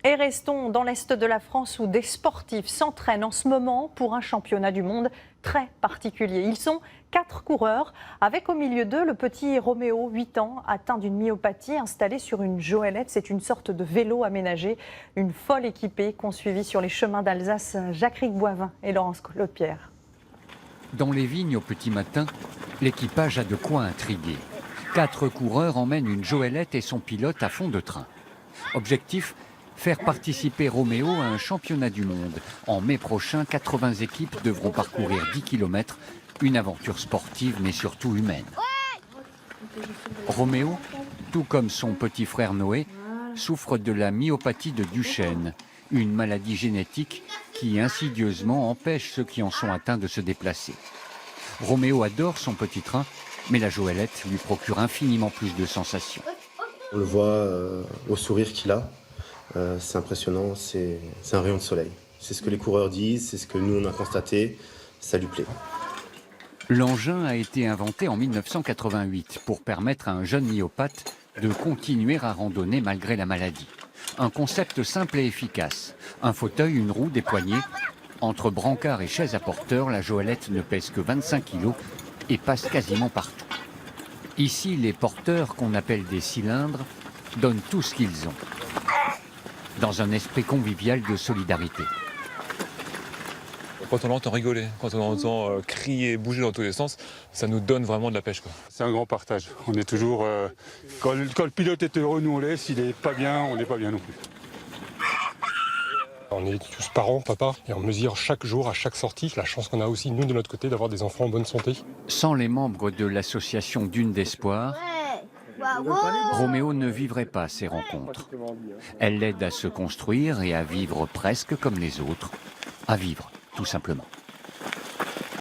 Et restons dans l'Est de la France où des sportifs s'entraînent en ce moment pour un championnat du monde très particulier. Ils sont 4 coureurs, avec au milieu d'eux le petit Roméo, 8 ans, atteint d'une myopathie, installé sur une joëlette. C'est une sorte de vélo aménagé, une folle équipée qu'ont suivi sur les chemins d'Alsace Jacques Boivin et Laurence Claude-Pierre. Dans les vignes au petit matin, l'équipage a de quoi intriguer. 4 coureurs emmènent une joëlette et son pilote à fond de train. Objectif, faire participer Roméo à un championnat du monde. En mai prochain, 80 équipes devront parcourir 10 km, une aventure sportive mais surtout humaine. Roméo, tout comme son petit frère Noé, souffre de la myopathie de Duchenne, une maladie génétique qui insidieusement empêche ceux qui en sont atteints de se déplacer. Roméo adore son petit train, mais la joëlette lui procure infiniment plus de sensations. On le voit au sourire qu'il a. C'est impressionnant, c'est un rayon de soleil. C'est ce que les coureurs disent, c'est ce que nous on a constaté, ça lui plaît. L'engin a été inventé en 1988 pour permettre à un jeune myopathe de continuer à randonner malgré la maladie. Un concept simple et efficace. Un fauteuil, une roue, des poignées. Entre brancard et chaise à porteur, la joëlette ne pèse que 25 kg et passe quasiment partout. Ici, les porteurs, qu'on appelle des cylindres, donnent tout ce qu'ils ont, dans un esprit convivial de solidarité. Quand on l'entend rigoler, quand on l'entend crier, bouger dans tous les sens, ça nous donne vraiment de la pêche, quoi. C'est un grand partage. On est toujours... quand le pilote est heureux, nous on l'est. S'il n'est pas bien, on n'est pas bien non plus. On est tous parents, papa, et on mesure chaque jour, à chaque sortie, la chance qu'on a aussi, nous, de notre côté, d'avoir des enfants en bonne santé. Sans les membres de l'association Dune d'Espoir, Roméo ne vivrait pas ces rencontres. Elle l'aide à se construire et à vivre presque comme les autres, à vivre tout simplement.